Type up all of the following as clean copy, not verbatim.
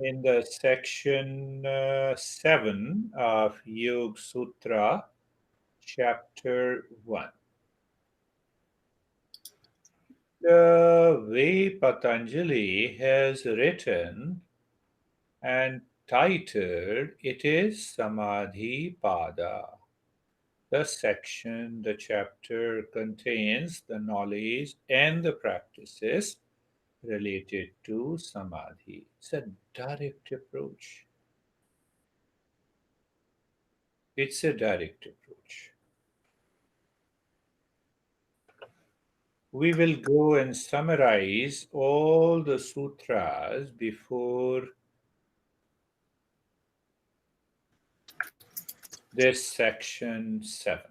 in the section 7 of Yoga Sutra, chapter 1. The way Patanjali has written and titled it is Samadhi Pada. The chapter contains the knowledge and the practices related to Samadhi. It's a direct approach. It's a direct approach. We will go and summarize all the sutras before this section 7.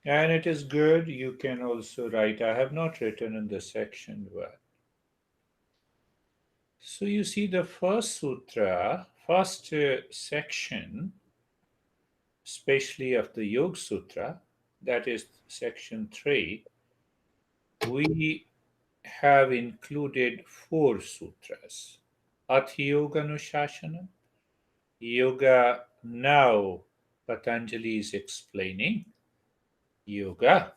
And it is good, you can also write. I have not written in the section 1. So you see the first sutra, first section, especially of the Yoga Sutra, that is section 3, we have included 4 sutras. Athi Yoga Anushasana, Yoga. Now Patanjali is explaining yoga,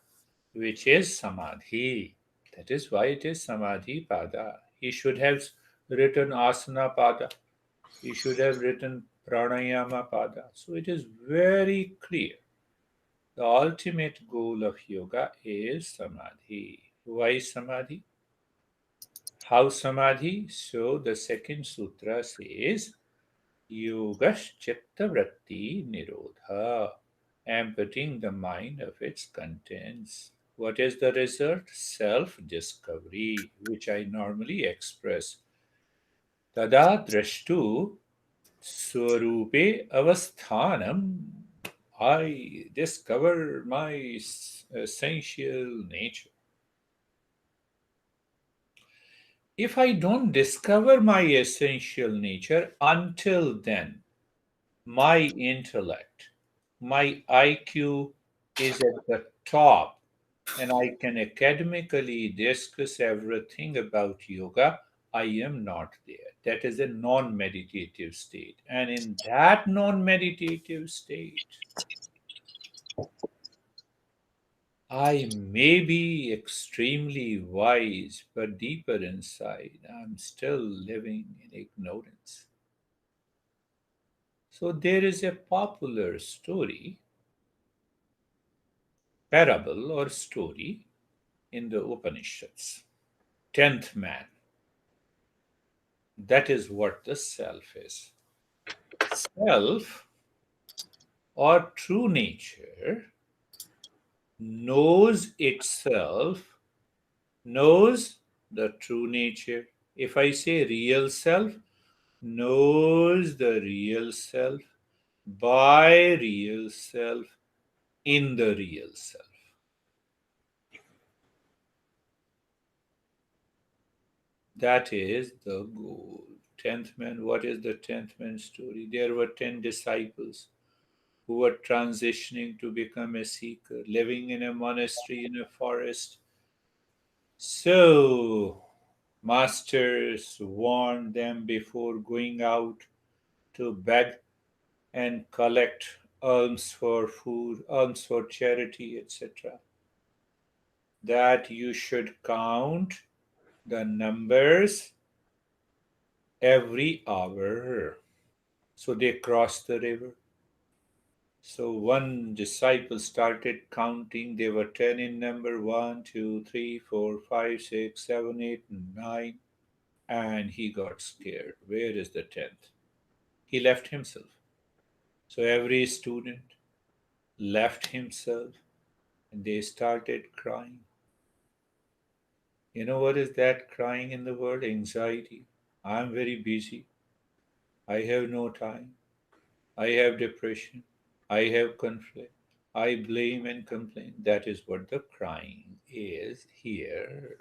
which is samadhi. That is why it is samadhi pada. He should have written asana pada. He should have written pranayama pada. So it is very clear. The ultimate goal of yoga is samadhi. Why samadhi? How samadhi? So the second sutra says Yogash chitta vritti nirodha, emptying the mind of its contents. What is the result? Self-discovery, which I normally express. Tada drashtu swarupe avasthanam. I discover my essential nature. If I don't discover my essential nature until then, my intellect, my IQ is at the top, and I can academically discuss everything about yoga. I am not there. That is a non meditative state. And in that non meditative state, I may be extremely wise, but deeper inside, I'm still living in ignorance. So there is a popular story, parable or story in the Upanishads. Tenth man. That is what the self is. Self or true nature knows itself, knows the true nature. If I say real self, knows the real self by real self in the real self. That is the goal. Tenth man, what is the tenth man story? There were 10 disciples who were transitioning to become a seeker, living in a monastery in a forest. So, masters warned them before going out to beg and collect alms for food, alms for charity, etc., that you should count the numbers every hour. So they crossed the river. So one disciple started counting. They were 10 in number: 1, 2, 3, 4, 5, 6, 7, 8, 9. And he got scared. Where is the 10th? He left himself. So every student left himself and they started crying. You know what is that crying in the world? Anxiety. I'm very busy. I have no time. I have depression. I have conflict. I blame and complain. That is what the crying is here.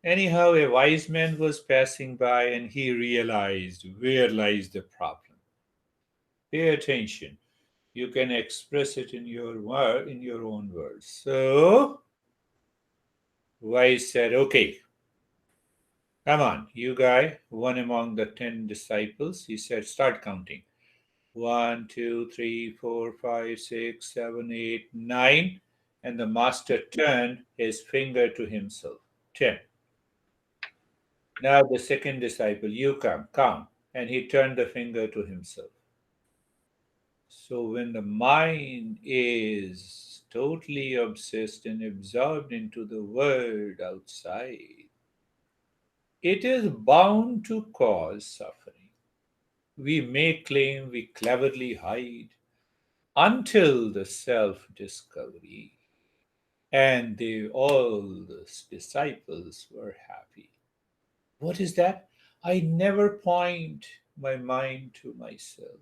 Anyhow, a wise man was passing by and he realized where lies the problem. Pay attention. You can express it in your word, in your own words. So, wise said, "Okay, Come on, you guy, one among the 10 disciples, he said, start counting. One, two, three, four, five, six, seven, eight, nine. And the master turned his finger to himself. 10. Now the second disciple, you come, count. And he turned the finger to himself. So when the mind is totally obsessed and absorbed into the world outside, it is bound to cause suffering. We may claim we cleverly hide until the self discovery, and all the disciples were happy. What is that? I never point my mind to myself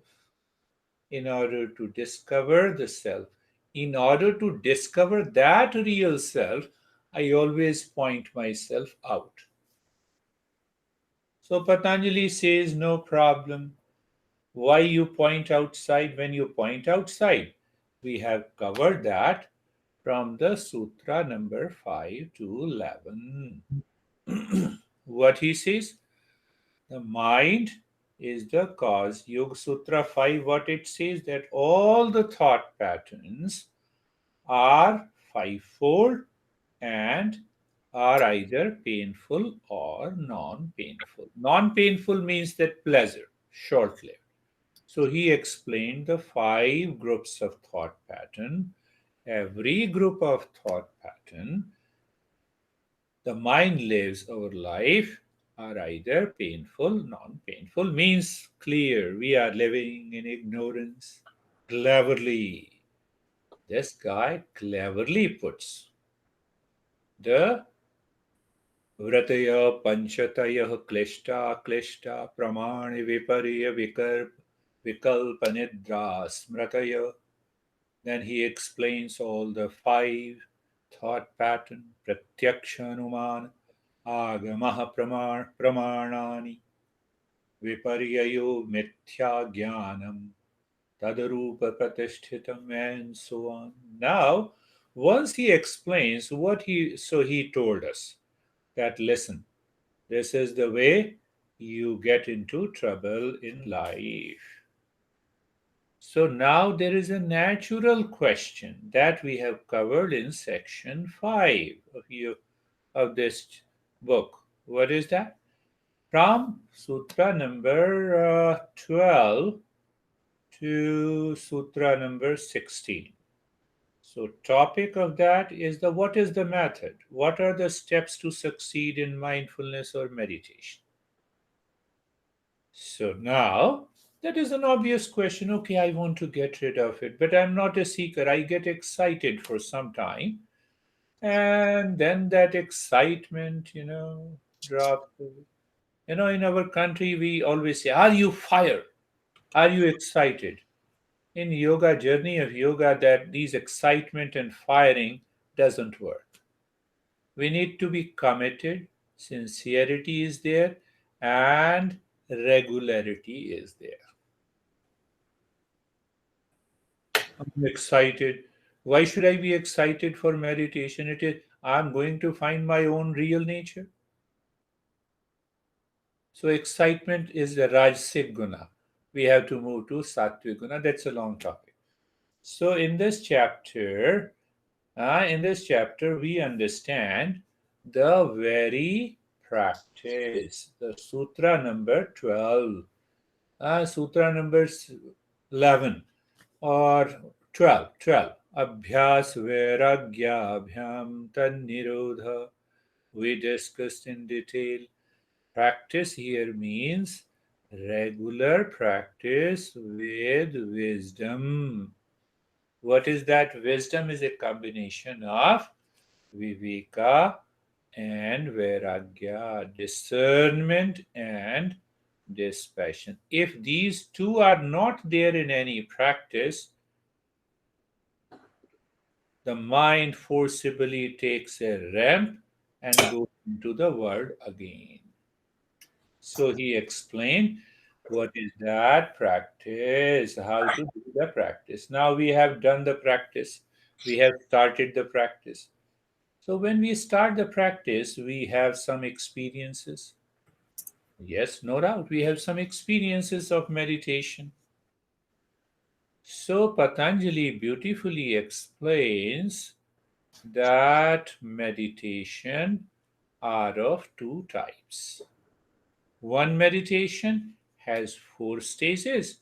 in order to discover the self. In order to discover that real self, I always point myself out. So Patanjali says, no problem. Why you point outside when you point outside? We have covered that from the sutra number 5 to 11. What he says? The mind is the cause. Yoga Sutra 5, what it says, that all the thought patterns are fivefold and are either painful or non painful. Non painful means that pleasure, short lived. So he explained the 5 groups of thought pattern. Every group of thought pattern the mind lives our life are either painful, non painful, means clear. We are living in ignorance. Cleverly, this guy cleverly puts the vrataya panchataya kleshta kleshta pramani vipariya vikalpanidra smrataya. Then he explains all the 5 thought pattern, pratyakshanuman, agamaha pramanani, viparyayo mithya jnanam, tadarupa pratishthitam, and so on. Now, once he explains he told us that listen, this is the way you get into trouble in life. So now there is a natural question that we have covered in section 5 of this book. What is that? From Sutra number 12 to Sutra number 16. So topic of that is the what is the method? What are the steps to succeed in mindfulness or meditation? So now that is an obvious question. Okay, I want to get rid of it, but I'm not a seeker. I get excited for some time, and then that excitement, drops. In our country, we always say, are you fired? Are you excited? In yoga, journey of yoga, that these excitement and firing doesn't work. We need to be committed, sincerity is there, and regularity is there. I'm excited. Why should I be excited for meditation? It is I'm going to find my own real nature. So excitement is the Rajasic guna. We have to move to Sattvic guna. That's a long topic. So in this chapter, we understand the very practice, the sutra number 12, sutra number 11 or 12, 12. Abhyas Vairagya Abhyam Tan Nirodha. We discussed in detail. Practice here means regular practice with wisdom. What is that? Wisdom is a combination of viveka and vairagya, discernment and dispassion. If these two are not there in any practice, the mind forcibly takes a ramp and goes into the world again. So he explained what is that practice, how to do the practice. Now we have done the practice, we have started the practice. So when we start the practice, we have some experiences. Yes, no doubt. We have some experiences of meditation. So Patanjali beautifully explains that meditation are of two types. One meditation has four stages,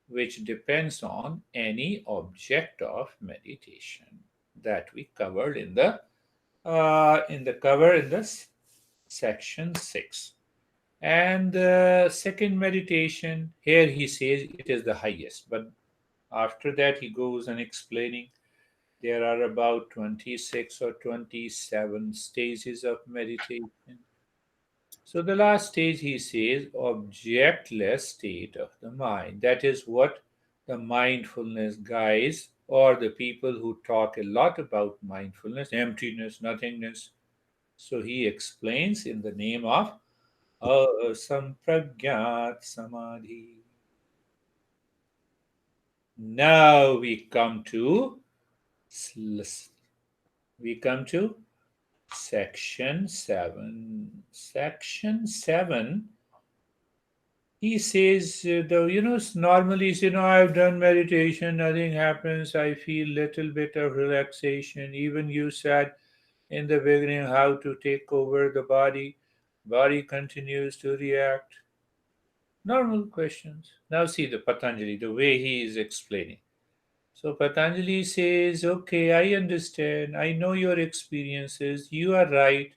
which depends on any object of meditation that we covered in the cover in this section 6. And the second meditation, here he says it is the highest, but after that he goes on explaining there are about 26 or 27 stages of meditation. So the last stage he says objectless state of the mind. That is what the mindfulness guys or the people who talk a lot about mindfulness, emptiness, nothingness. So he explains in the name of Sampragyat Samadhi. Now we come to section 7. Section 7, he says, the normally, I've done meditation, nothing happens, I feel little bit of relaxation. Even you said in the beginning how to take over the body continues to react. Normal questions. Now see the Patanjali, the way he is explaining. So Patanjali says, okay, I understand. I know your experiences. You are right.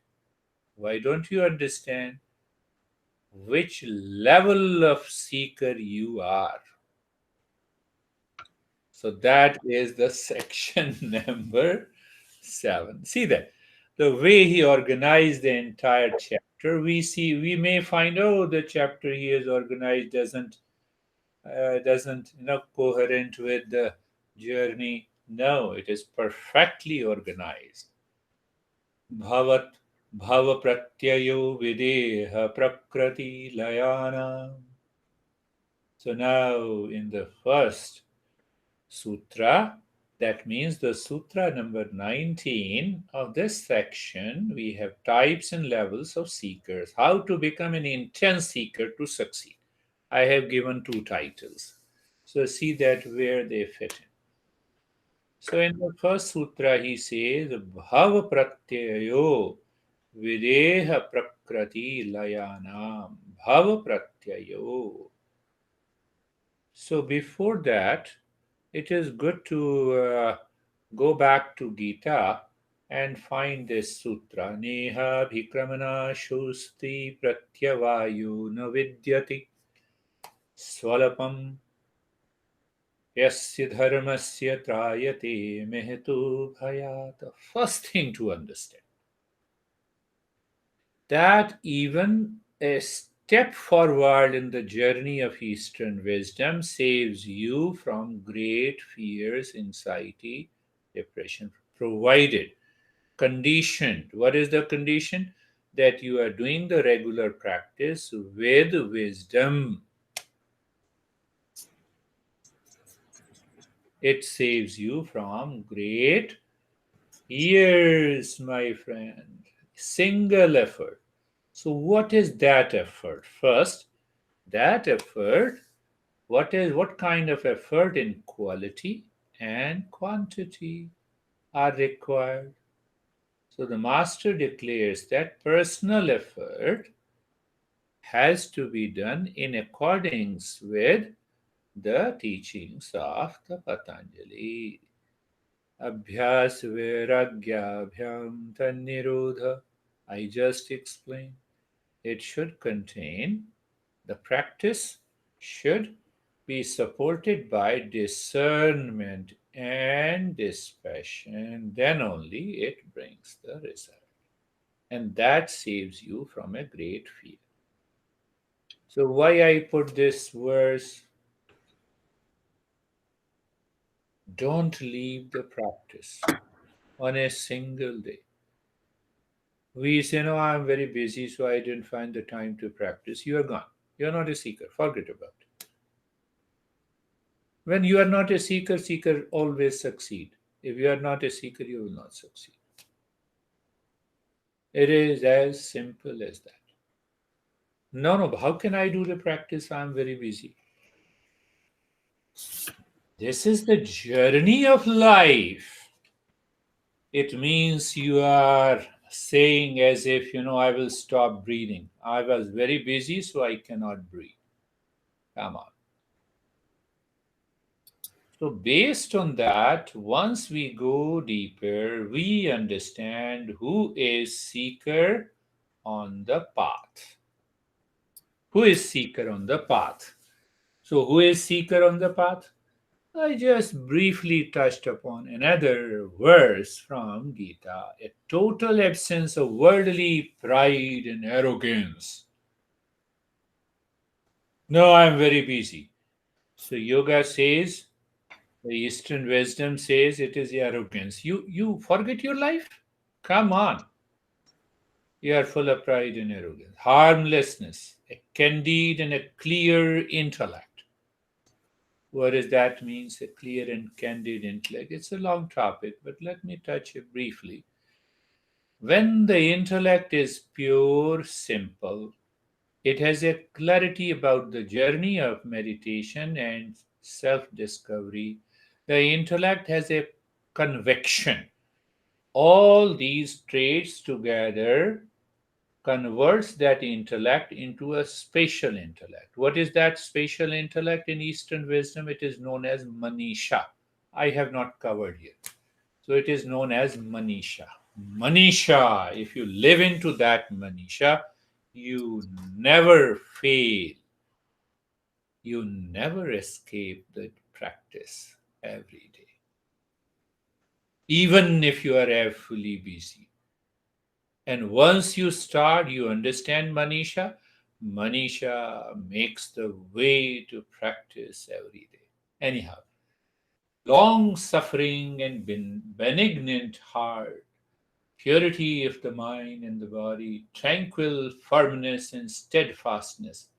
Why don't you understand which level of seeker you are? So that is the section number 7. See that the way he organized the entire chapter, we may find, oh, the chapter he has organized doesn't coherent with the journey. No, it is perfectly organized. Bhavat bhava pratyayo videha prakrati layana. So now in the first sutra, that means the sutra number 19 of this section, we have types and levels of seekers. How to become an intense seeker to succeed. I have given two titles. So see that where they fit in. So in the first sutra, he says, Bhava Pratyayo Videha Prakrati Layanam. Bhava Pratyayo. So before that, it is good to go back to Gita and find this sutra. Neha Bhikramana Shusti Pratyavayu Navidyati Swalapam Yasya Dharmasya Trayate Mehetu Bhayat. The first thing to understand that even a step forward in the journey of Eastern wisdom saves you from great fears, anxiety, depression, provided, conditioned. What is the condition? That you are doing the regular practice with wisdom. It saves you from great fears, my friend. Single effort. So, what is that effort? First, that effort, what kind of effort in quality and quantity are required? So the master declares that personal effort has to be done in accordance with the teachings of the Patanjali. Abhyas Vairagyabhyam Tannirodha. I just explained. It should contain the practice should be supported by discernment and dispassion. Then only it brings the result. And that saves you from a great fear. So, why I put this verse? Don't leave the practice on a single day. We say, no, I'm very busy, so I didn't find the time to practice. You are gone. You're not a seeker. Forget about it. When you are not a seeker, seeker always succeed. If you are not a seeker, you will not succeed. It is as simple as that. No, no, how can I do the practice? I'm very busy. This is the journey of life. It means you are saying as if, I will stop breathing. I was very busy, so I cannot breathe. Come on. So, based on that, once we go deeper, we understand who is seeker on the path. Who is seeker on the path? So, who is seeker on the path? I just briefly touched upon another verse from Gita, a total absence of worldly pride and arrogance. No, I'm very busy. So yoga says, the Eastern wisdom says it is arrogance. You forget your life? Come on. You are full of pride and arrogance. Harmlessness, a candid and a clear intellect. What does that mean? A clear and candid intellect. It's a long topic, but let me touch it briefly. When the intellect is pure, simple, it has a clarity about the journey of meditation and self discovery. The intellect has a conviction. All these traits together converts that intellect into a spatial intellect. What is that spatial intellect in Eastern wisdom? It is known as Manisha. I have not covered yet. So it is known as Manisha. Manisha, if you live into that Manisha, you never fail. You never escape the practice every day. Even if you are fully busy. And once you start, you understand Manisha. Manisha makes the way to practice every day. Anyhow, long suffering and benignant heart, purity of the mind and the body, tranquil firmness and steadfastness,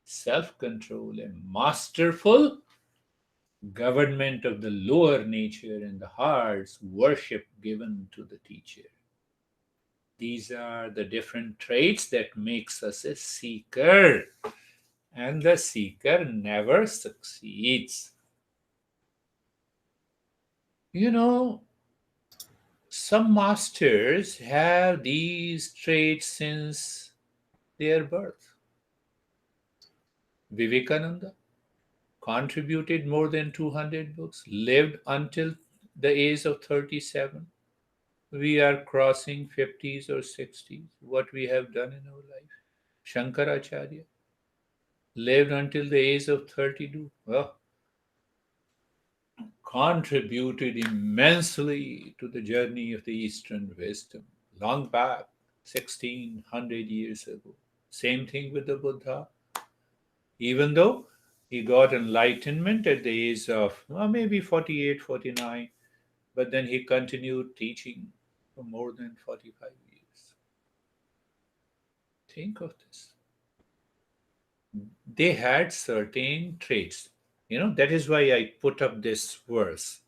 self control and masterful government of the lower nature and the heart's worship given to the teacher. These are the different traits that makes us a seeker, and the seeker never succeeds. You know, some masters have these traits since their birth. Vivekananda contributed more than 200 books, lived until the age of 37. We are crossing 50s or 60s. What we have done in our life. Shankaracharya lived until the age of 32. Well, contributed immensely to the journey of the Eastern wisdom long back, 1600 years ago. Same thing with the Buddha. Even though he got enlightenment at the age of maybe 48, 49, but then he continued teaching for more than 45 years. Think of this. They had certain traits. That is why I put up this verse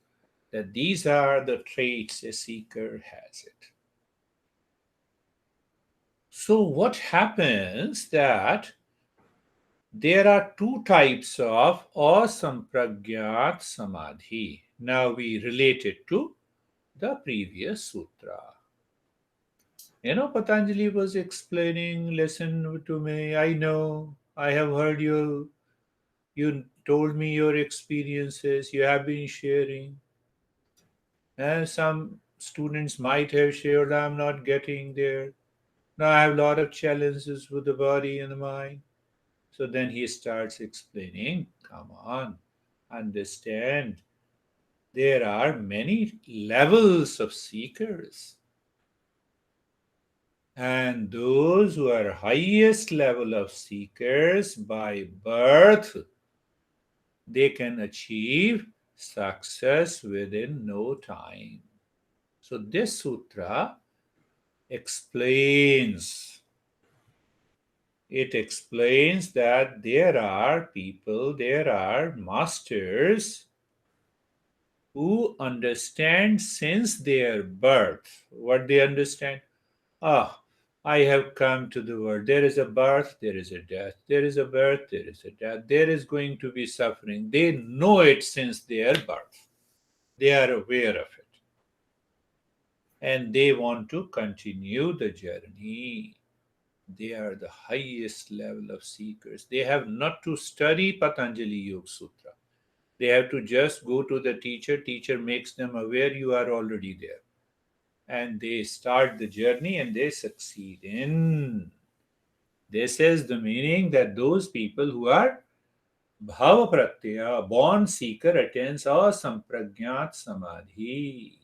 that these are the traits a seeker has it. So, what happens that there are two types of asampragyat samadhi. Now we relate it to the previous sutra. Patanjali was explaining, listen to me, I know, I have heard you. You told me your experiences, you have been sharing. And some students might have shared, I'm not getting there. Now I have a lot of challenges with the body and the mind. So then he starts explaining, come on, understand. There are many levels of seekers. And those who are highest level of seekers by birth, they can achieve success within no time. So this sutra explains that there are people, there are masters who understand since their birth. What they understand? Ah, I have come to the world. There is a birth, there is a death. There is a birth, there is a death. There is going to be suffering. They know it since their birth. They are aware of it. And they want to continue the journey. They are the highest level of seekers. They have not to study Patanjali Yoga Sutra. They have to just go to the teacher. Teacher makes them aware you are already there. And they start the journey and they succeed in. This is the meaning that those people who are bhava pratyaya, born seeker, attains asampragyat samadhi.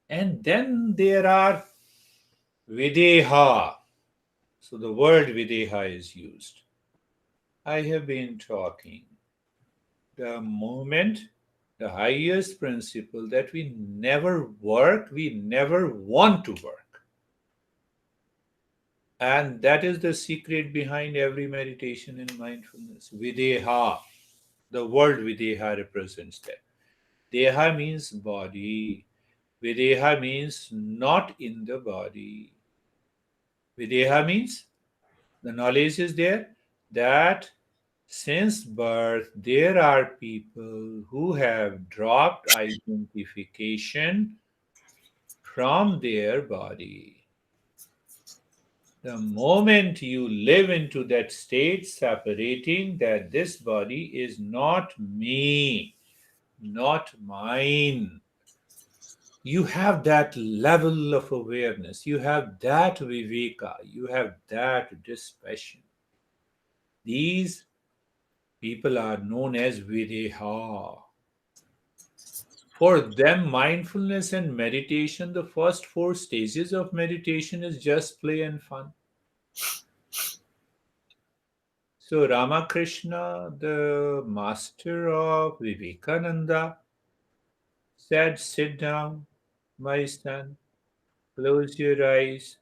And then there are videha. So the word videha is used. I have been talking. The moment, the highest principle that we never work, we never want to work. And that is the secret behind every meditation in mindfulness. Videha. The word videha represents that. Deha means body. Videha means not in the body. Videha means the knowledge is there that since birth there are people who have dropped identification from their body. The moment you live into that state, separating that this body is not me, not mine, you have that level of awareness, you have that viveka, you have that dispassion. These people are known as videha. For them, mindfulness and meditation, the first four stages of meditation is just play and fun. So Ramakrishna, the master of Vivekananda, said, sit down, my son, close your eyes.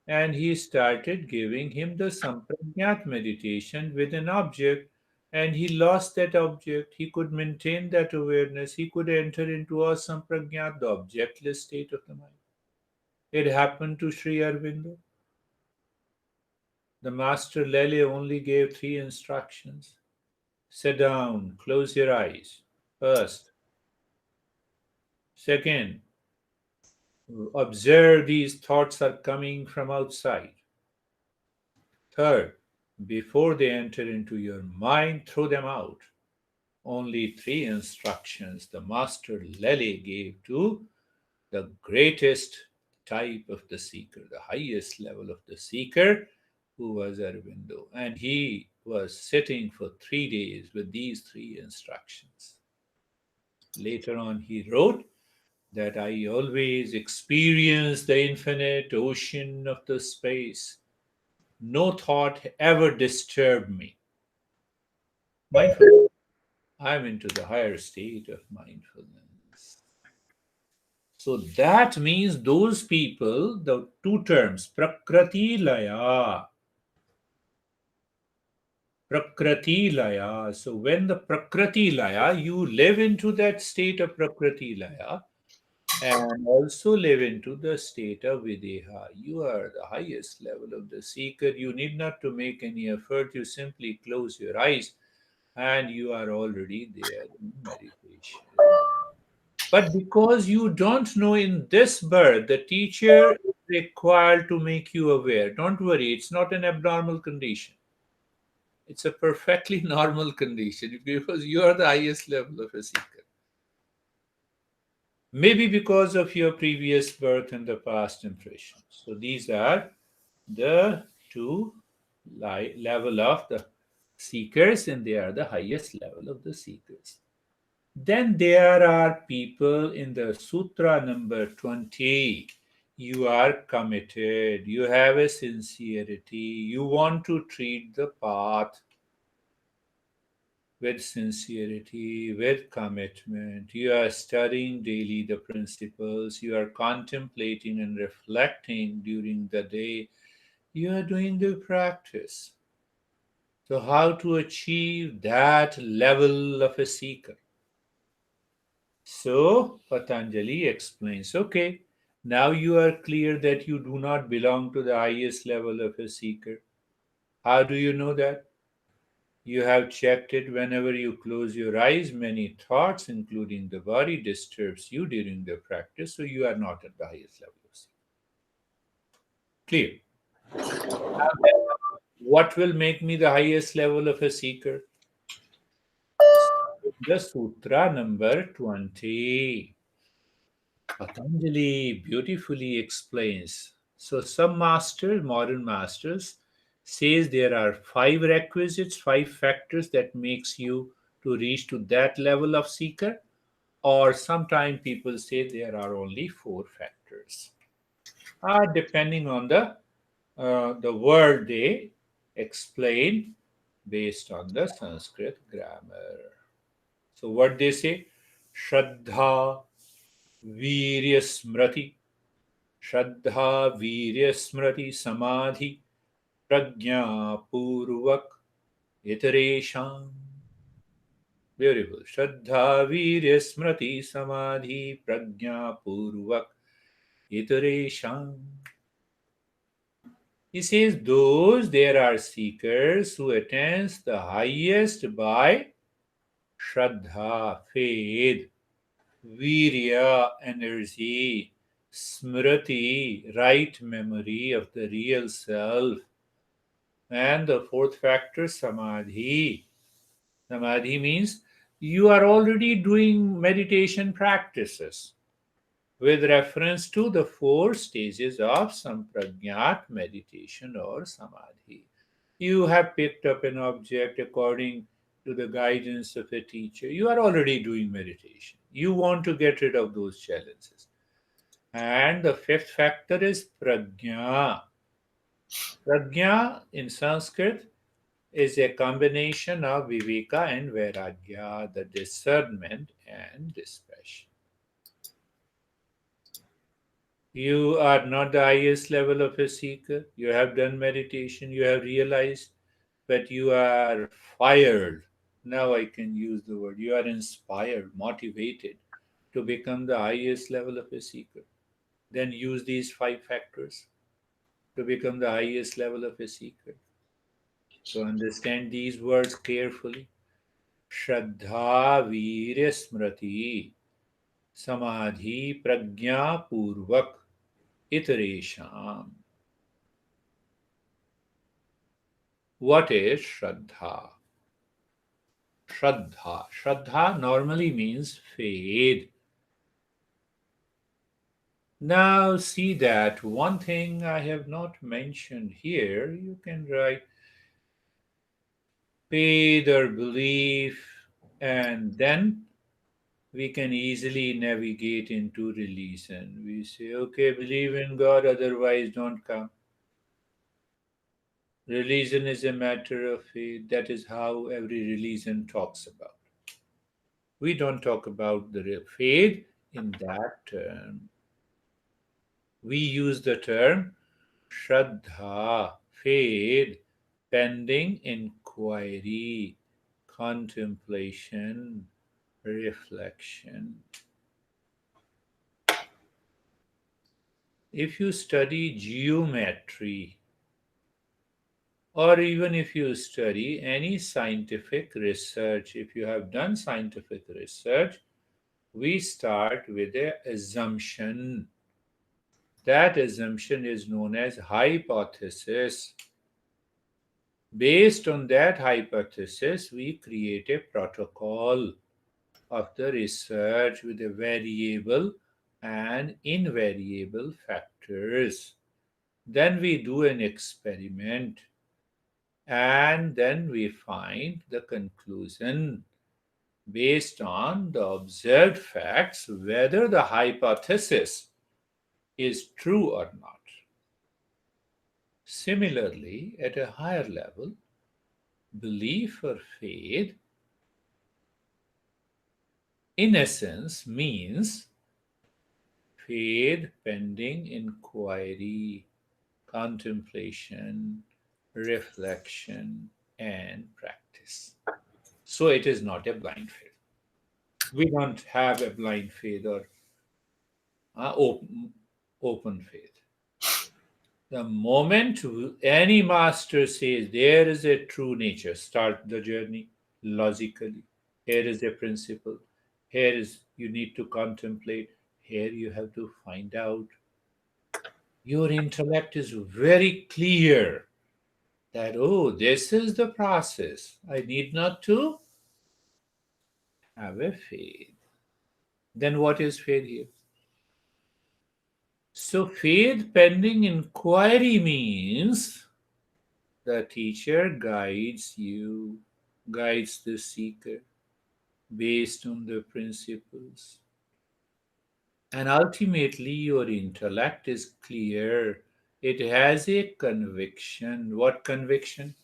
And he started giving him the Sampragnat meditation with an object, and he lost that object. He could maintain that awareness. He could enter into a Sampragnat, the objectless state of the mind. It happened to Sri Aurobindo. The Master Lele only gave three instructions. Sit down, close your eyes. First. Second, observe these thoughts are coming from outside. Third, before they enter into your mind, throw them out. Only three instructions the Master Lele gave to the greatest type of the seeker, the highest level of the seeker, who was Aurobindo. And he was sitting for 3 days with these three instructions. Later on, he wrote that I always experience the infinite ocean of the space. No thought ever disturbed me. Mindfulness. I'm into the higher state of mindfulness. So that means those people, the two terms, prakrati laya. Prakrati laya. So when the prakrati laya, you live into that state of prakrati laya and also live into the state of videha. You are the highest level of the seeker. You need not to make any effort. You simply close your eyes and you are already there in meditation. But because you don't know in this birth, the teacher is required to make you aware. Don't worry, it's not an abnormal condition. It's a perfectly normal condition because you are the highest level of a seeker. Maybe because of your previous birth and the past impressions. So these are the two level of the seekers, and they are the highest level of the seekers. Then there are people in the Sutra number 20. You are committed, you have a sincerity, you want to treat the path with sincerity, with commitment. You are studying daily the principles, you are contemplating and reflecting during the day, you are doing the practice. So, how to achieve that level of a seeker? So Patanjali explains, okay, Now you are clear that you do not belong to the highest level of a seeker. How do you know that? You have checked it whenever you close your eyes. Many thoughts, including the body, disturbs you during the practice, so you are not at the highest level of seeker. Clear. Now then, what will make me the highest level of a seeker? The Sutra number 20. Patanjali beautifully explains. So some masters, modern masters, says there are five requisites, five factors that makes you to reach to that level of seeker, or sometimes people say there are only four factors. Depending on the word they explain based on the Sanskrit grammar. So what they say, Shraddha, Virya Smriti, Shraddha, Virya Smriti, Samadhi, Prajna, Purvak, Itaresham. Beautiful. Shraddha, Virya Smriti, Samadhi, Prajna, Purvak, Itaresham. He says, those there are seekers who attains the highest by Shraddha, faith, Virya, energy, Smriti, right memory of the real self, and the fourth factor, Samadhi. Samadhi means you are already doing meditation practices with reference to the four stages of Sampragnat meditation or Samadhi. You have picked up an object according to the guidance of a teacher. You are already doing meditation. You want to get rid of those challenges. And the fifth factor is prajna. Prajna in Sanskrit is a combination of viveka and vairagya, the discernment and dispassion. You are not the highest level of a seeker. You have done meditation, you have realized, but you are fired. Now I can use the word. You are inspired, motivated to become the highest level of a seeker. Then use these five factors to become the highest level of a seeker. So understand these words carefully. Shraddha Virya Smriti Samadhi Prajna Purvak Itaresham. What is Shraddha? Shraddha. Shraddha normally means faith. Now see that one thing I have not mentioned here, you can write faith or belief, and then we can easily navigate into religion. We say, okay, believe in God, otherwise don't come. Religion is a matter of faith. That is how every religion talks about. We don't talk about the faith in that term. We use the term Shraddha, faith, pending inquiry, contemplation, reflection. If you study geometry, or even if you study any scientific research, if you have done scientific research, we start with an assumption. That assumption is known as hypothesis. Based on that hypothesis, we create a protocol of the research with the variable and invariable factors. Then we do an experiment and then we find the conclusion based on the observed facts whether the hypothesis is true or not. Similarly, at a higher level, belief or faith, in essence, means faith pending inquiry, contemplation, reflection, and practice. So it is not a blind faith. We don't have a blind faith or open, open faith. The moment any master says there is a true nature, start the journey logically. Here is a principle. Here is you need to contemplate. Here you have to find out. Your intellect is very clear that, oh, this is the process. I need not to have a faith. Then what is faith here? So, faith pending inquiry means the teacher guides you, guides the seeker based on the principles. And ultimately, your intellect is clear. It has a conviction. What conviction?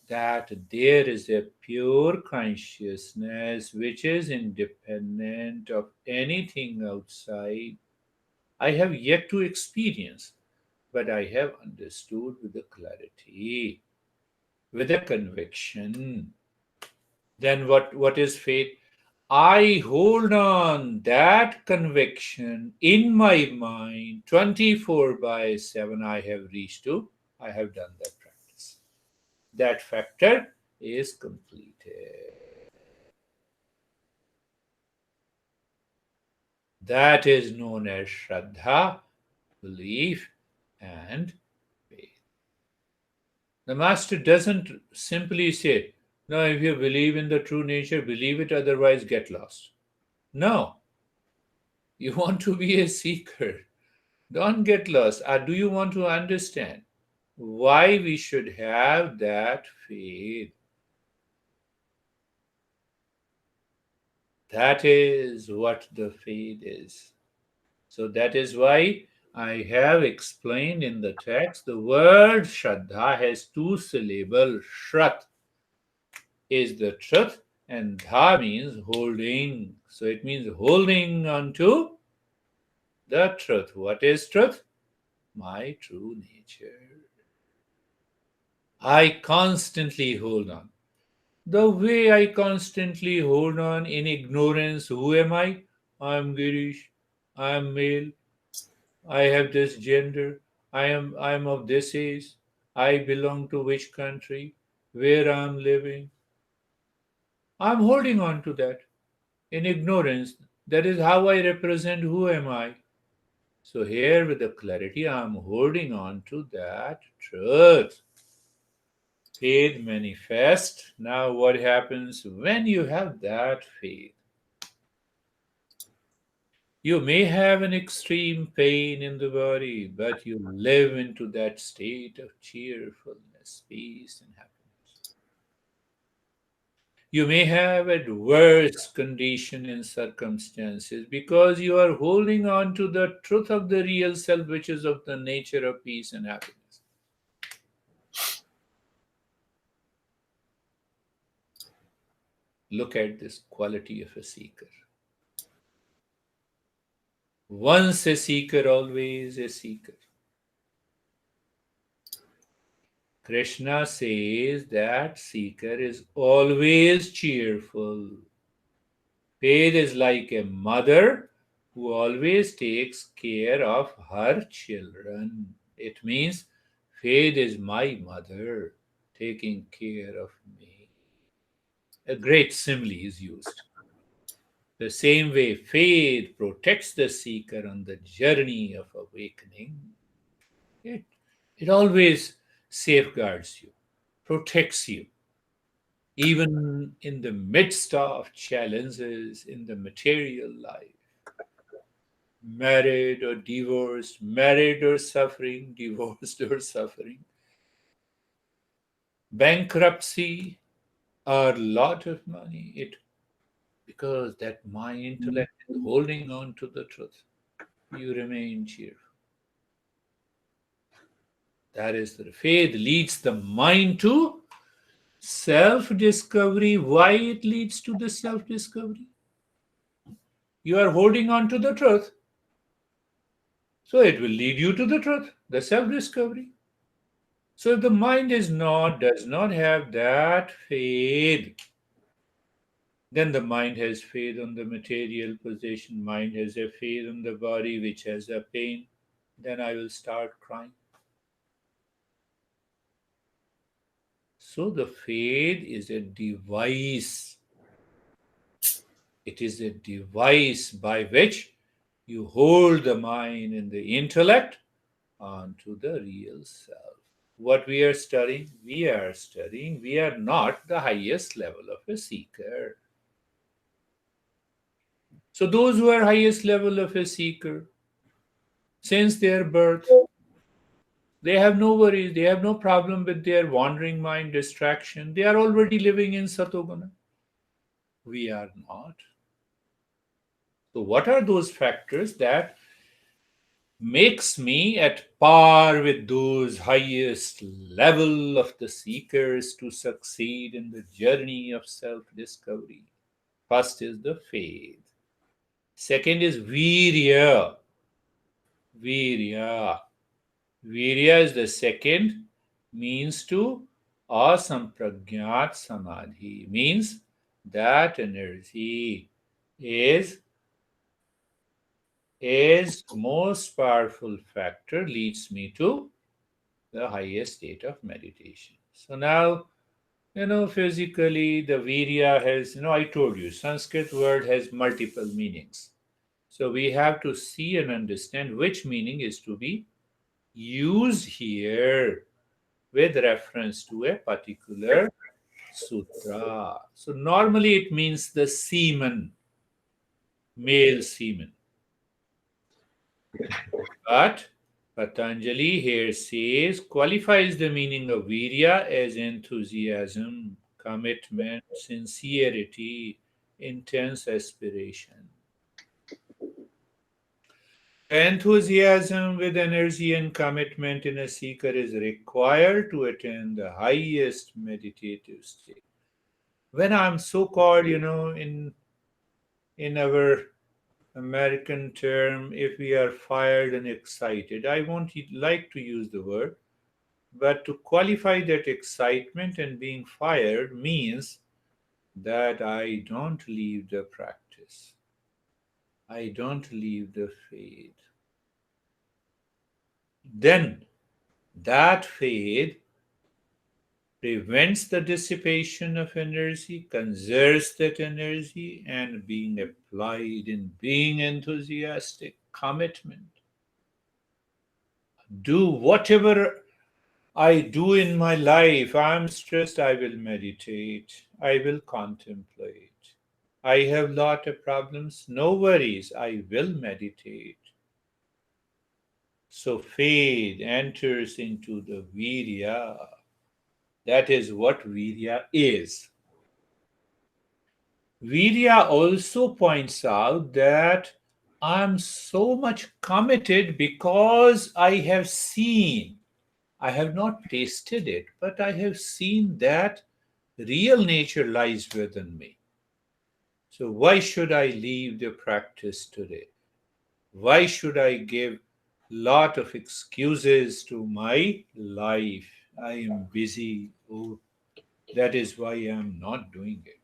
That there is a pure consciousness which is independent of anything outside. I have yet to experience, but I have understood with the clarity, with a conviction. Then what is faith? I hold on that conviction in my mind 24 by 7. I have reached to, I have done that practice. That factor is completed. That is known as Shraddha, belief, and faith. The master doesn't simply say, no, if you believe in the true nature, believe it, otherwise get lost. No, you want to be a seeker. Don't get lost. Do you want to understand why we should have that faith? That is what the faith is. So that is why I have explained in the text the word Shraddha has two syllables. Shrat is the truth, and Dha means holding. So it means holding on to the truth. What is truth? My true nature. I constantly hold on. The way I constantly hold on in ignorance, who am I? I am Girish. I am male. I have this gender. I am of this age. I belong to which country? Where I am living? I am holding on to that in ignorance. That is how I represent who am I. So here with the clarity, I am holding on to that truth. Faith manifest. Now, what happens when you have that faith? You may have an extreme pain in the body, but you live into that state of cheerfulness, peace, and happiness. You may have adverse condition and circumstances because you are holding on to the truth of the real self, which is of the nature of peace and happiness. Look at this quality of a seeker. Once a seeker, always a seeker. Krishna says that seeker is always cheerful. Faith is like a mother who always takes care of her children. It means faith is my mother taking care of me. A great simile is used. The same way faith protects the seeker on the journey of awakening, it, it always safeguards you, protects you, even in the midst of challenges in the material life. Married or divorced, married or suffering, divorced or suffering, bankruptcy or lot of money. It because that my intellect is holding on to the truth. You remain cheerful. That is the faith leads the mind to self discovery. Why it leads to the self discovery? You are holding on to the truth. So it will lead you to the truth, the self discovery. So if the mind does not have that faith, then the mind has faith on the material possession, mind has a faith on the body which has a pain. then I will start crying. So the faith is a device. It is a device by which you hold the mind and the intellect onto the real self. What we are studying, we are not the highest level of a seeker. So those who are highest level of a seeker, since their birth, they have no worries, they have no problem with their wandering mind, distraction. They are already living in Satoguna. We are not. So what are those factors that makes me at par with those highest level of the seekers to succeed in the journey of self-discovery? First is the faith. Second is virya. Virya. Virya is the second means to asampragyat samadhi. Means that energy is most powerful factor leads me to the highest state of meditation. So now, physically the virya has, I told you, Sanskrit word has multiple meanings. So we have to see and understand which meaning is to be used here with reference to a particular sutra. So normally it means the semen, male semen. But Patanjali here says, qualifies the meaning of virya as enthusiasm, commitment, sincerity, intense aspiration. Enthusiasm with energy and commitment in a seeker is required to attain the highest meditative state. When I'm so called, in our American term, if we are fired and excited, I won't like to use the word, but to qualify that excitement and being fired means that I don't leave the practice. I don't leave the faith. Then that faith prevents the dissipation of energy, conserves that energy, and being applied in being enthusiastic, commitment. Do whatever I do in my life. I'm stressed, I will meditate. I will contemplate. I have lot of problems. No worries, I will meditate. So faith enters into the virya. That is what virya is. Virya also points out that I'm so much committed because I have seen. I have not tasted it, but I have seen that real nature lies within me. So why should I leave the practice today? Why should I give lot of excuses to my life? I am busy. Oh, that is why I am not doing it.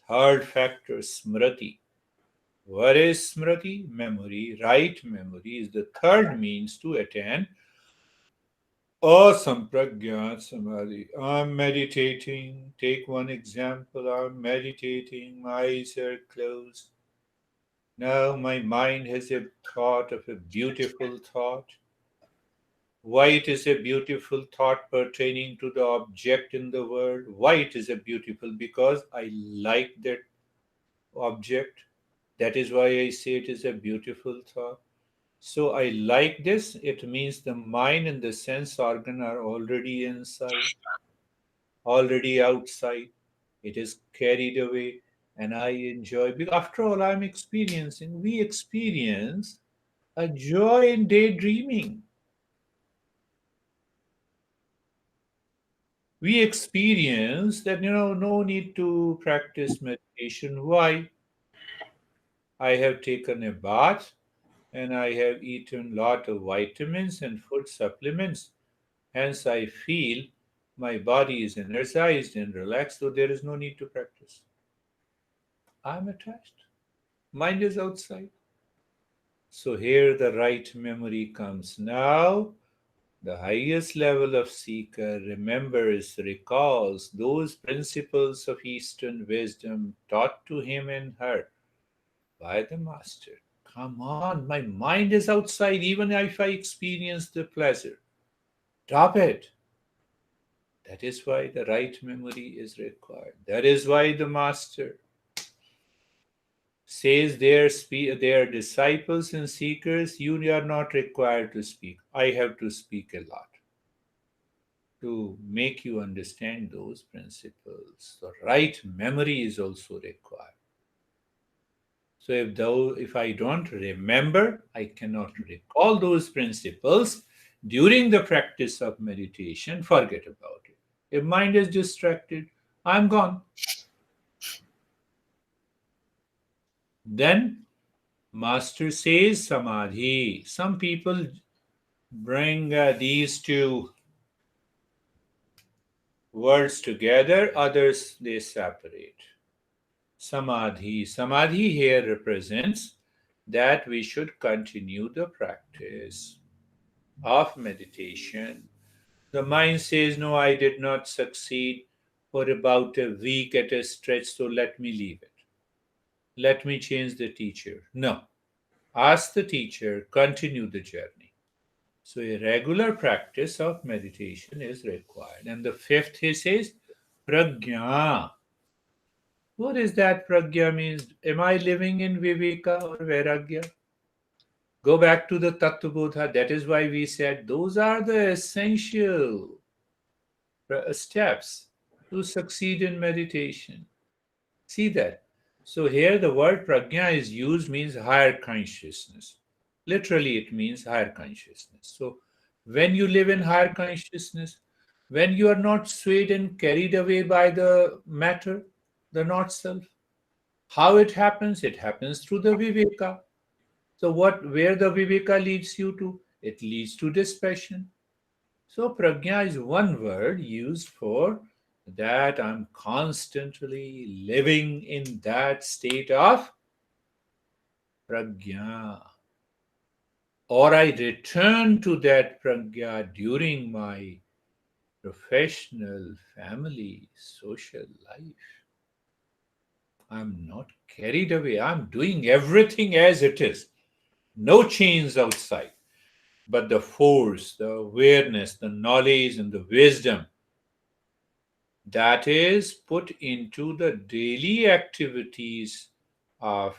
Third factor, smriti. What is smriti? Memory. Right memory is the third means to attain asampragyat samadhi. I'm meditating. Take one example. I'm meditating. My eyes are closed. Now my mind has a thought of a beautiful thought. Why it is a beautiful thought pertaining to the object in the world? Why it is a beautiful? Because I like that object. That is why I say it is a beautiful thought. So I like this. It means the mind and the sense organ are already inside, already outside. It is carried away, and I enjoy. After all, I'm experiencing. We experience a joy in daydreaming. We experience that no need to practice meditation. Why? I have taken a bath and I have eaten lot of vitamins and food supplements. Hence, I feel my body is energized and relaxed, so there is no need to practice. I'm attached. Mind is outside. So here the right memory comes. Now, the highest level of seeker remembers, recalls those principles of Eastern wisdom taught to him and her by the Master. Come on, my mind is outside even if I experience the pleasure. Drop it. That is why the right memory is required. That is why the Master says their disciples and seekers, you are not required to speak. I have to speak a lot to make you understand those principles. The right memory is also required. So if I don't remember, I cannot recall those principles during the practice of meditation, forget about it. If mind is distracted, I'm gone. Then Master says samadhi. Some people bring these two words together, others they separate. Samadhi. Samadhi here represents that we should continue the practice of meditation. The mind says, no, I did not succeed for about a week at a stretch, so let me leave it. Let me change the teacher. No. Ask the teacher, continue the journey. So a regular practice of meditation is required. And the fifth, he says, prajna. What is that prajna means? Am I living in viveka or vairagya? Go back to the Tattvabodha. That is why we said those are the essential steps to succeed in meditation. See that. So here the word prajna is used means higher consciousness. Literally it means higher consciousness. So when you live in higher consciousness, when you are not swayed and carried away by the matter, the not self, how it happens? It happens through the viveka. So where the viveka leads you to? It leads to dispassion. So prajna is one word used for that I'm constantly living in that state of prajna. Or I return to that prajna during my professional, family, social life. I'm not carried away. I'm doing everything as it is. No chains outside. But the force, the awareness, the knowledge, and the wisdom that is put into the daily activities of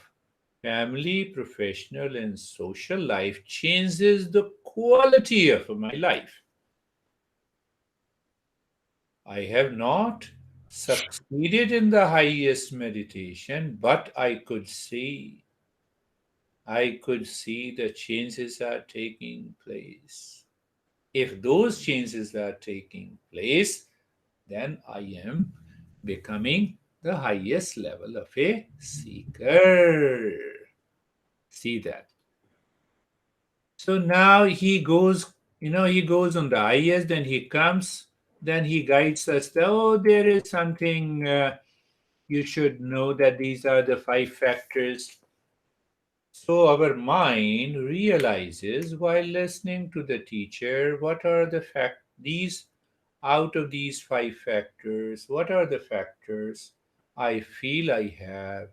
family, professional, and social life changes the quality of my life. I have not succeeded in the highest meditation, but I could see the changes are taking place. If those changes are taking place, then I am becoming the highest level of a seeker. See that. So now he goes on the highest, then he comes, then he guides us. Oh, there is something you should know that these are the five factors. So our mind realizes while listening to the teacher, what are the these out of these five factors, what are the factors I feel I have?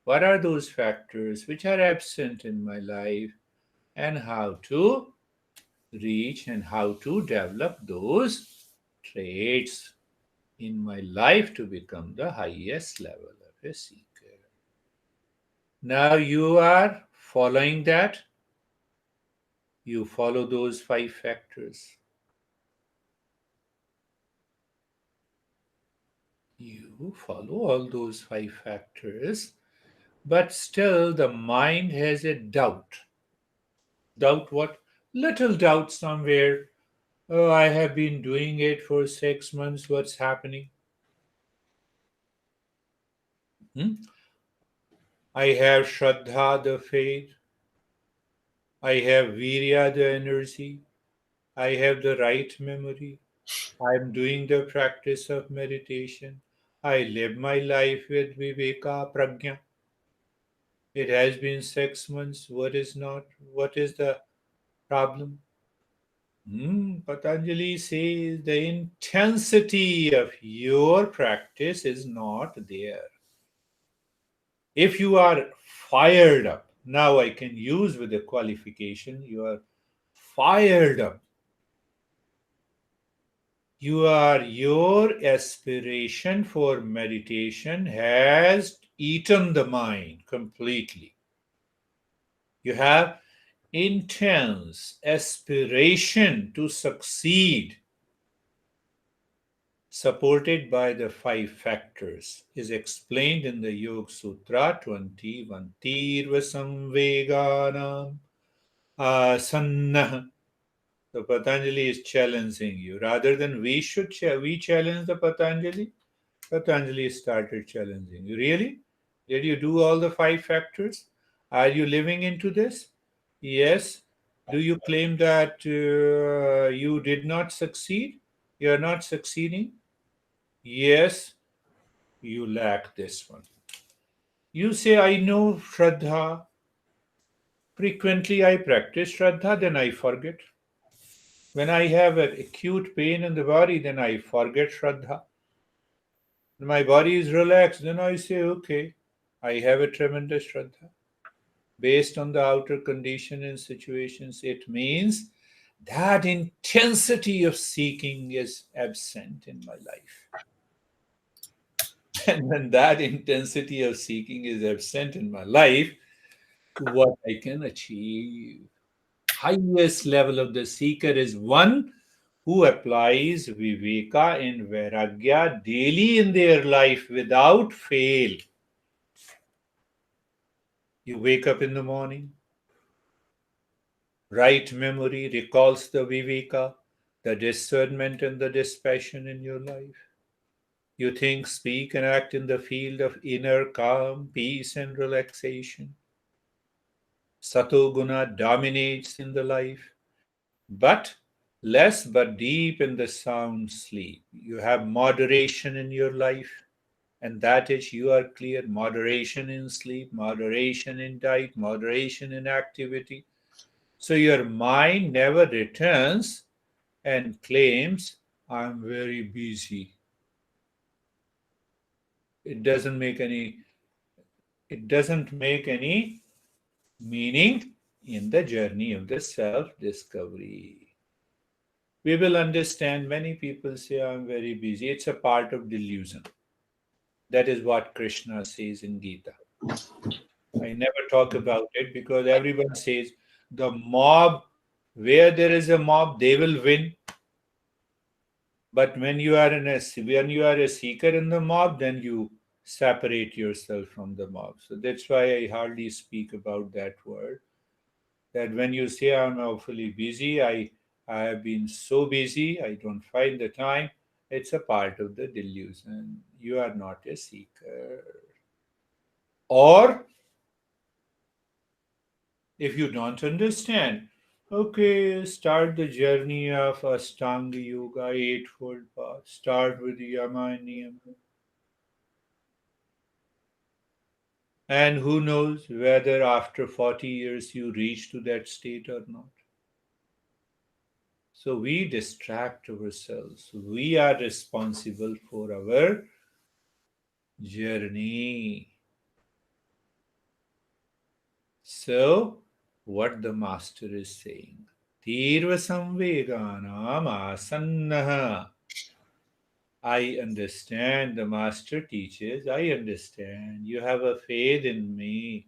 What are those factors which are absent in my life? And how to reach and how to develop those traits in my life to become the highest level of a seeker. Now you are following that. You follow those five factors. You follow all those five factors, but still the mind has a doubt. Doubt what? Little doubt somewhere. Oh, I have been doing it for 6 months. What's happening? Hmm? I have Shraddha, the faith. I have Virya, the energy. I have the right memory. I'm doing the practice of meditation. I live my life with Viveka Prajna. It has been 6 months. What is not? What is the problem? Patanjali says the intensity of your practice is not there. If you are fired up, now I can use with the qualification, you are fired up. Your aspiration for meditation has eaten the mind completely. You have intense aspiration to succeed, supported by the five factors, is explained in the Yoga Sutra 21. Tirva samveganam asannah. So Patanjali is challenging you. Rather than we challenge the Patanjali, Patanjali started challenging you. Really? Did you do all the five factors? Are you living into this? Yes. Do you claim that you did not succeed? You are not succeeding? Yes. You lack this one. You say, I know Shraddha. Frequently I practice Shraddha, then I forget. When I have an acute pain in the body, then I forget Shraddha. When my body is relaxed, then I say, okay, I have a tremendous Shraddha. Based on the outer condition and situations, it means that intensity of seeking is absent in my life. And when that intensity of seeking is absent in my life, what I can achieve? Highest level of the seeker is one who applies viveka and vairagya daily in their life without fail. You wake up in the morning, right memory recalls the viveka, the discernment and the dispassion in your life. You think, speak, and act in the field of inner calm, peace, and relaxation. Sato guna dominates in the life, but less but deep in the sound sleep. You have moderation in your life, and that is you are clear moderation in sleep, moderation in diet, moderation in activity. So your mind never returns and claims, I'm very busy. It doesn't make any it doesn't make any meaning in the journey of the self-discovery. We will understand many people say, I'm very busy. It's a part of delusion. That is what Krishna says in Gita. I never talk about it because everyone says the mob, where there is a mob, they will win. But when you are a seeker in the mob, then you separate yourself from the mob. So that's why I hardly speak about that word. That when you say I'm awfully busy, I have been so busy, I don't find the time. It's a part of the delusion. You are not a seeker. Or if you don't understand, okay, start the journey of Ashtanga Yoga, Eightfold Path. Start with Yama and Niyama. And who knows whether after 40 years you reach to that state or not. So we distract ourselves. We are responsible for our journey. So, what the master is saying, Tirva samveganam asannaha. I understand, the master teaches, I understand. You have a faith in me,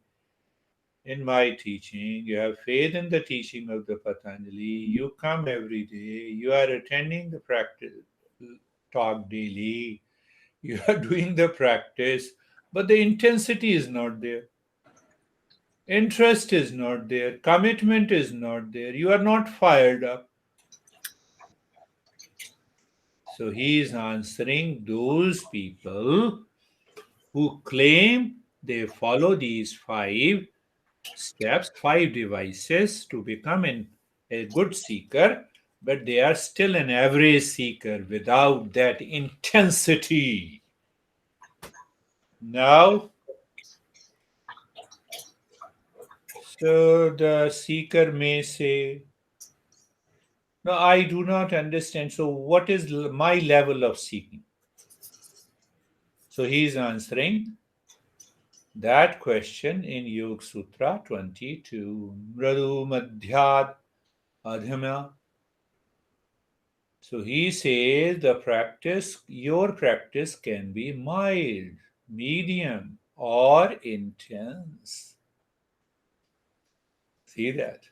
in my teaching. You have faith in the teaching of the Patanjali. You come every day. You are attending the practice talk daily. You are doing the practice, but the intensity is not there. Interest is not there. Commitment is not there. You are not fired up. So he is answering those people who claim they follow these five steps, five devices to become a good seeker, but they are still an average seeker without that intensity. Now, So the seeker may say, no, I do not understand. So, what is my level of seeking? So, he is answering that question in Yoga Sutra 22. Mradu Madhyat Adhyama. So, he says the practice, your practice can be mild, medium, or intense. See that?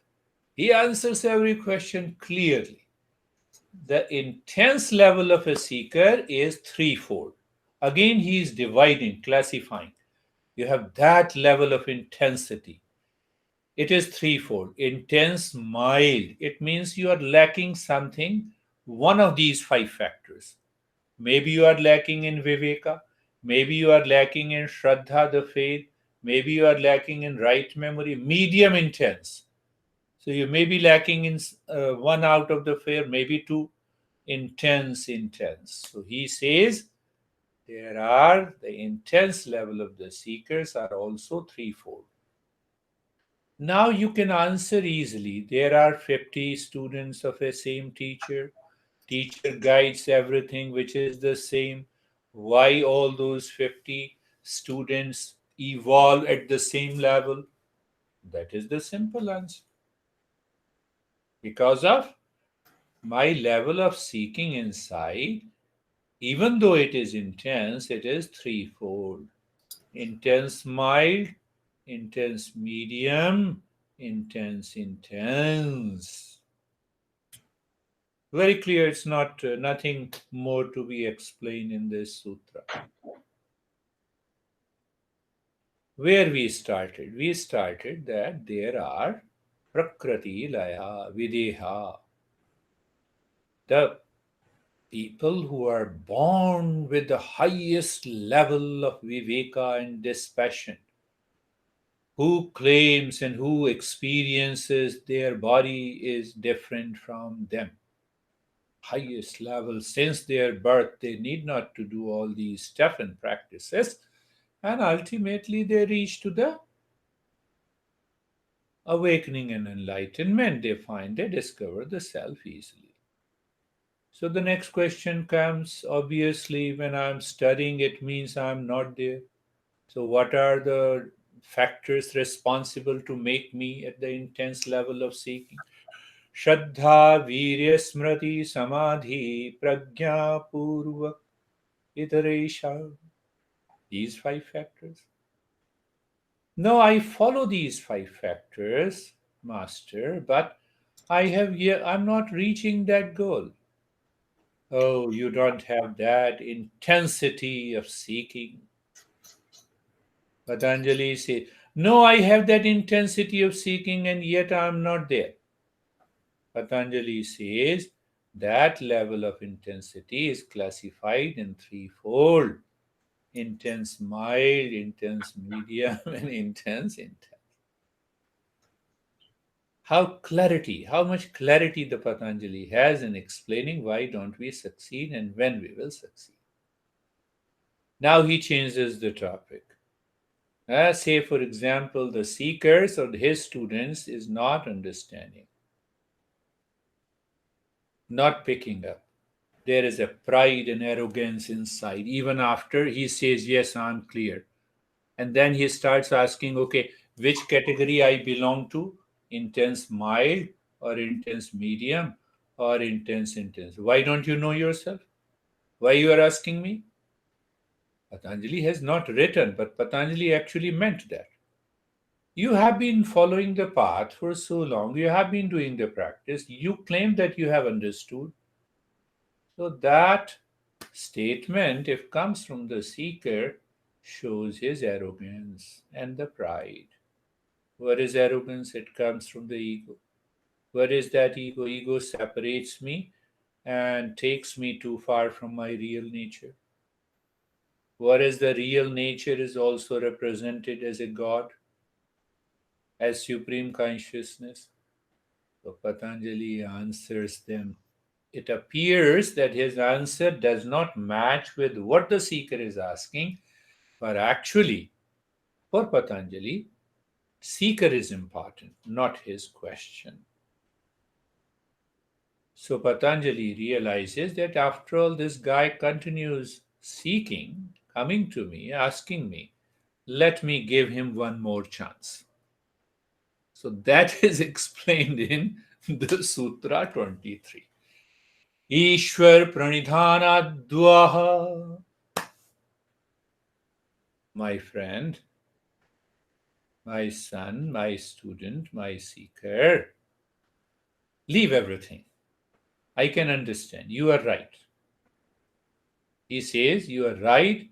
He answers every question clearly. The intense level of a seeker is threefold. Again, he is dividing, classifying. You have that level of intensity. It is threefold. Intense, mild. It means you are lacking something, one of these five factors. Maybe you are lacking in viveka. Maybe you are lacking in shraddha, the faith. Maybe you are lacking in right memory. Medium intense. So you may be lacking in one out of the fair, maybe two. Intense, intense. So he says there are the intense level of the seekers are also threefold. Now you can answer easily. There are 50 students of a same teacher. Teacher guides everything which is the same. Why all those 50 students evolve at the same level? That is the simple answer. Because of my level of seeking inside, even though it is intense, it is threefold. Intense mild, intense medium, intense intense. Very clear, it's not nothing more to be explained in this sutra. Where we started? We started that there are prakriti, laya, videha. The people who are born with the highest level of viveka and dispassion, who claims and who experiences their body is different from them. Highest level since their birth, they need not to do all these stuff and practices, and ultimately they reach to the awakening and enlightenment. They find they discover the self easily. So the next question comes, obviously, when I'm studying, it means I'm not there. So, what are the factors responsible to make me at the intense level of seeking? Shraddha, Virya, Smriti, Samadhi, Prajna, Purva, Itaresha. These five factors. No, I follow these five factors, Master, but I'm not reaching that goal. Oh, you don't have that intensity of seeking. Patanjali says, no, I have that intensity of seeking and yet I am not there. Patanjali says that level of intensity is classified in threefold: intense mild, intense medium, and intense intense. How much clarity the Patanjali has in explaining why don't we succeed and when we will succeed. Now he changes the topic. Say, for example, the seekers or his students is not understanding, not picking up. There is a pride and arrogance inside, even after he says, yes, I'm clear. And then he starts asking, okay, which category I belong to? Intense mild or intense medium or intense intense? Why don't you know yourself? Why you are asking me? Patanjali has not written, but Patanjali actually meant that. You have been following the path for so long, you have been doing the practice, you claim that you have understood. So that statement, if comes from the seeker, shows his arrogance and the pride. What is arrogance? It comes from the ego. What is that ego? Ego separates me and takes me too far from my real nature. What is the real nature is also represented as a God, as supreme consciousness. So Patanjali answers them. It appears that his answer does not match with what the seeker is asking, but actually, for Patanjali, Seeker is important, not his question. So Patanjali realizes that after all, this guy continues seeking, coming to me, asking me, let me give him one more chance. So that is explained in the Sutra 23. Ishwar pranidhanadvaha. My friend, my son, my student, my seeker, leave everything. I can understand. You are right. He says, you are right,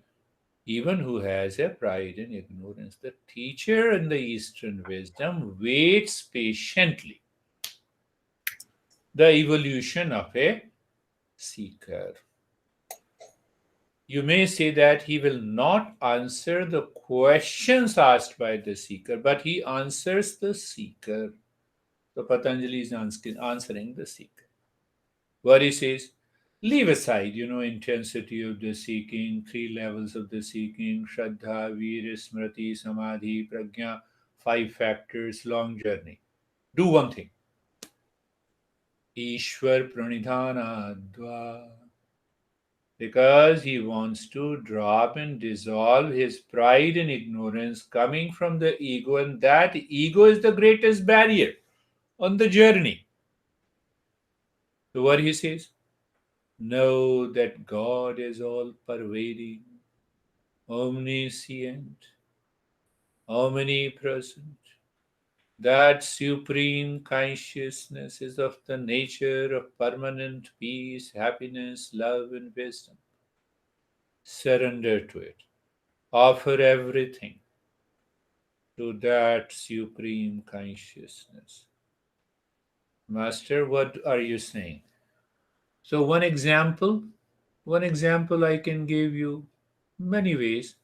even who has a pride and ignorance. The teacher in the Eastern wisdom waits patiently the evolution of a seeker. You may say that he will not answer the questions asked by the seeker, but he answers the seeker. So Patanjali is answering the seeker. What he says, leave aside, intensity of the seeking, three levels of the seeking, Shraddha, Virya, Smriti, Samadhi, Prajna, five factors, long journey. Do one thing. Ishwar Pranidhana Dva. Because he wants to drop and dissolve his pride and ignorance coming from the ego, and that ego is the greatest barrier on the journey. So, what he says? Know that God is all pervading, omniscient, omnipresent. That supreme consciousness is of the nature of permanent peace, happiness, love, and wisdom. Surrender to it. Offer everything to that supreme consciousness. Master, what are you saying? So, one example I can give you many ways.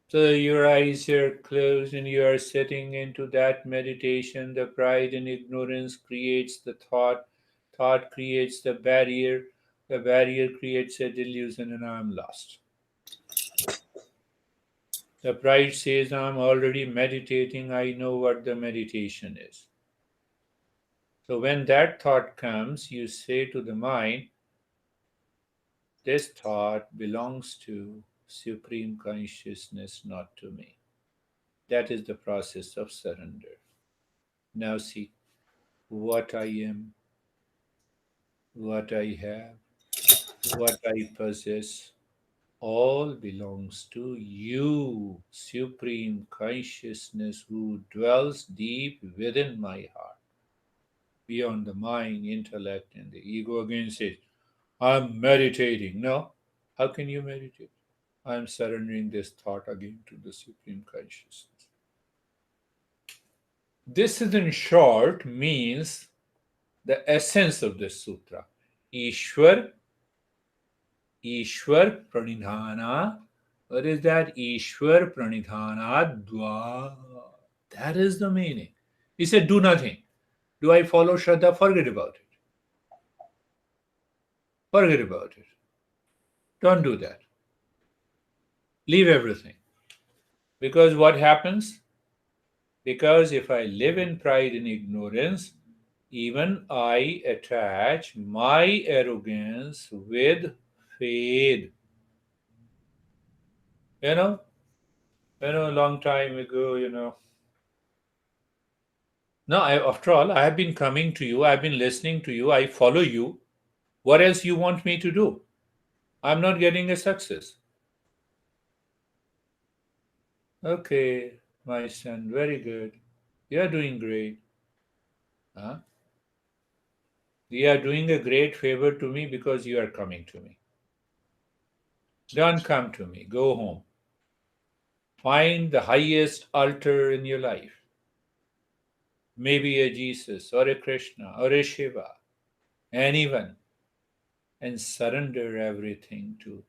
So your eyes are closed and you are sitting into that meditation. The pride and ignorance creates the thought. Thought creates the barrier. The barrier creates a delusion, and I'm lost. The pride says, I'm already meditating. I know what the meditation is. So when that thought comes, you say to the mind, this thought belongs to Supreme Consciousness, not to me. That is the process of surrender. Now see, what I am, what I have, what I possess, all belongs to you, Supreme Consciousness, who dwells deep within my heart, beyond the mind, intellect, and the ego. Again says, I'm meditating. No, how can you meditate? I'm surrendering this thought again to the Supreme Consciousness. This, is in short, means the essence of this sutra. Ishwar, Ishwar Pranidhana. What is that? Ishwar Pranidhana Dva. That is the meaning. He said, do nothing. Do I follow Shraddha? Forget about it. Forget about it. Don't do that. Leave everything. Because what happens? Because if I live in pride and ignorance, even I attach my arrogance with faith. You know, a long time ago, No, after all, I have been coming to you, I've been listening to you, I follow you. What else you want me to do? I'm not getting a success. Okay, my son, very good. You are doing great. Huh? You are doing a great favor to me because you are coming to me. Don't come to me. Go home. Find the highest altar in your life. Maybe a Jesus or a Krishna or a Shiva, anyone, and surrender everything to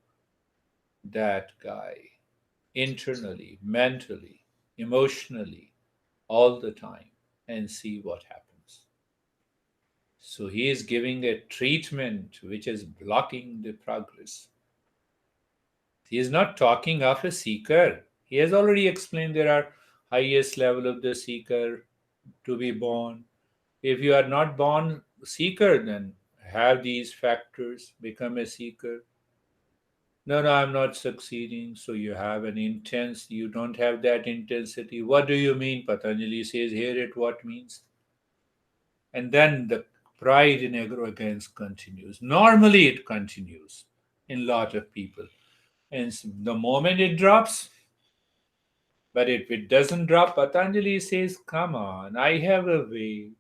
that guy, internally, mentally, emotionally, all the time, and see what happens. So he is giving a treatment which is blocking the progress. He is not talking of a seeker. He has already explained there are highest level of the seeker to be born. If you are not born seeker, then have these factors, become a seeker. No, no, I'm not succeeding. So you have an intense, you don't have that intensity. What do you mean? Patanjali says, hear it, what means? And then the pride in arrogance continues. Normally it continues in lot of people. And the moment it drops, but if it doesn't drop, Patanjali says, come on, I have a way.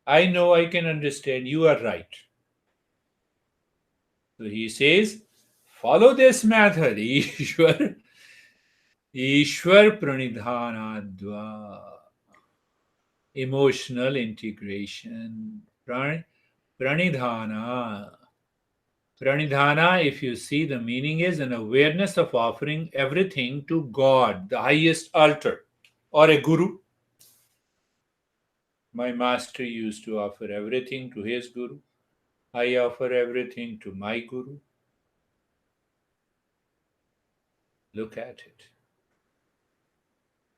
I know I can understand. You are right. So he says, follow this method. Ishwar pranidhanadva. Emotional integration. Pranidhana. Pranidhana, if you see, the meaning is an awareness of offering everything to God, the highest altar, or a guru. My master used to offer everything to his guru. I offer everything to my guru. Look at it.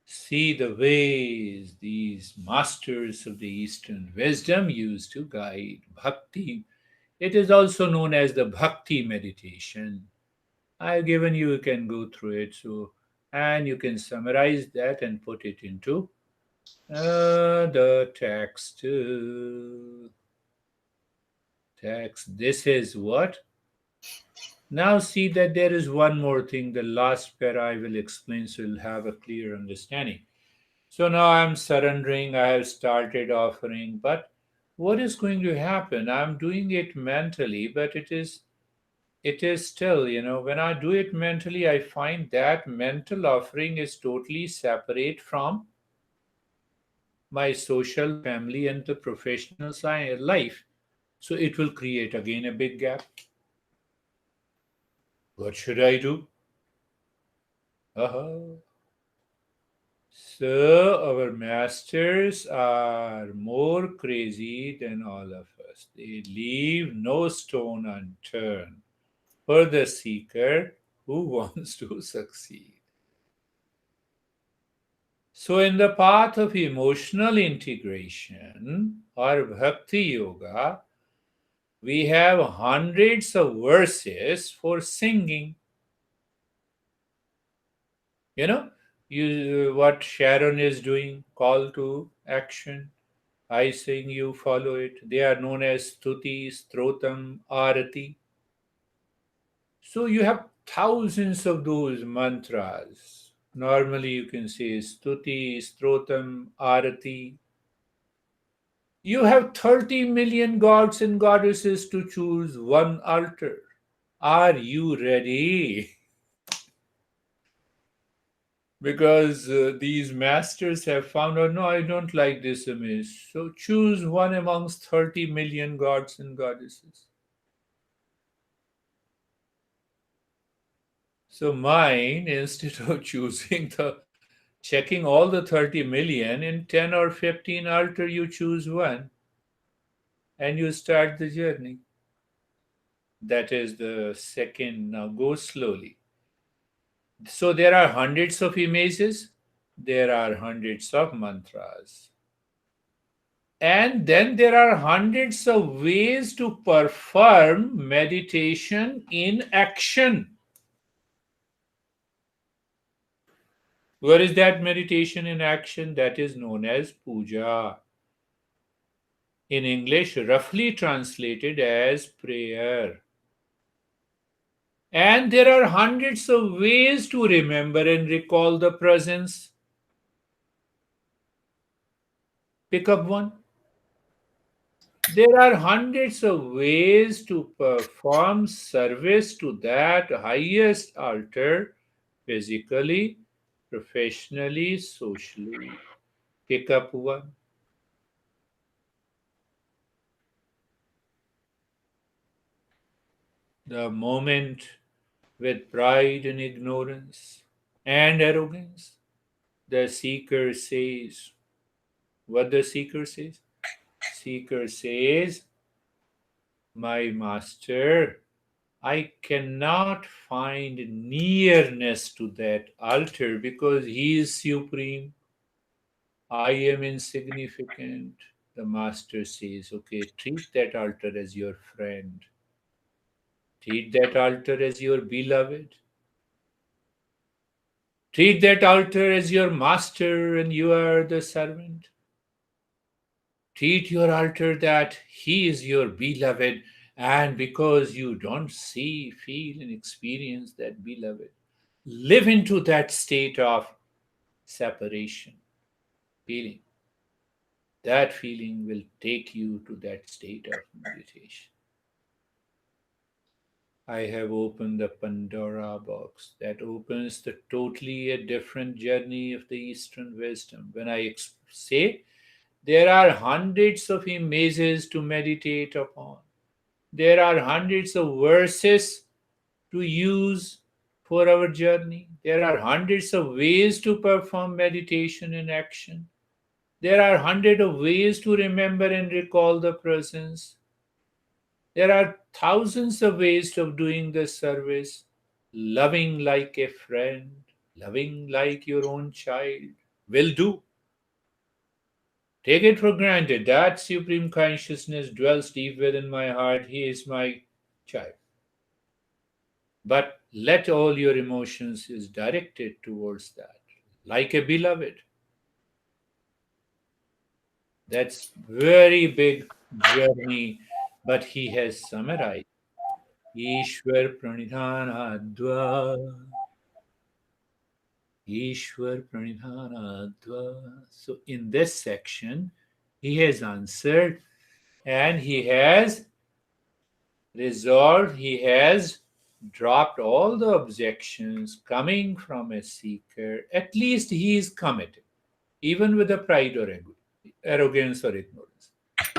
See the ways these masters of the Eastern wisdom used to guide bhakti. It is also known as the bhakti meditation. I've given you, you can go through it, so and you can summarize that and put it into the text. Text. This is what. Now see that there is one more thing. The last para I will explain, so you'll have a clear understanding. So now I'm surrendering. I have started offering, but what is going to happen? I'm doing it mentally, but it is still, when I do it mentally, I find that mental offering is totally separate from my social, family, and the professional life. So it will create again a big gap. What should I do? Uh-huh. So our masters are more crazy than all of us. They leave no stone unturned for the seeker who wants to succeed. So, in the path of emotional integration or bhakti yoga, we have hundreds of verses for singing. You know, what Sharon is doing, call to action. I sing, you follow it. They are known as stuti, strotam, arati. So you have thousands of those mantras. Normally you can say stuti, strotam, arati. You have 30 million gods and goddesses to choose one altar. Are you ready? Because these masters have found out, no, I don't like this image. So choose one amongst 30 million gods and goddesses. So mine, instead of choosing checking all the 30 million, in 10 or 15 altar, you choose one and you start the journey. That is the second. Now go slowly. So there are hundreds of images, there are hundreds of mantras. And then there are hundreds of ways to perform meditation in action. Where is that meditation in action? That is known as puja. In English, roughly translated as prayer. And there are hundreds of ways to remember and recall the presence. Pick up one. There are hundreds of ways to perform service to that highest altar physically, professionally, socially. Pick up one. The moment with pride and ignorance and arrogance, the seeker says, what the seeker says? Seeker says, my master, I cannot find nearness to that altar because he is supreme. I am insignificant. The master says, okay, treat that altar as your friend. Treat that altar as your beloved. Treat that altar as your master and you are the servant. Treat your altar that he is your beloved, and because you don't see, feel, and experience that beloved, live into that state of separation feeling. That feeling will take you to that state of meditation. I have opened the Pandora box that opens the totally a different journey of the Eastern wisdom. When I say there are hundreds of images to meditate upon, there are hundreds of verses to use for our journey, there are hundreds of ways to perform meditation in action, there are hundreds of ways to remember and recall the presence. There are thousands of ways of doing the service, loving like a friend, loving like your own child will do. Take it for granted that Supreme Consciousness dwells deep within my heart. He is my child. But let all your emotions is directed towards that, like a beloved. That's very big journey, but he has summarized. Ishwar Pranidhanadva. Ishwar Pranidhanadva. So in this section, he has answered and he has resolved, he has dropped all the objections coming from a seeker. At least he is committed, even with the pride or arrogance or ignorance.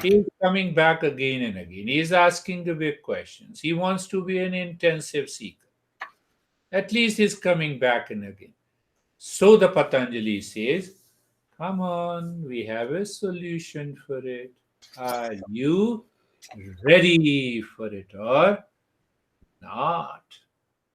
He is coming back again and again. He is asking the big questions. He wants to be an intensive seeker. At least he's coming back and again. So the Patanjali says, come on, we have a solution for it. Are you ready for it or not?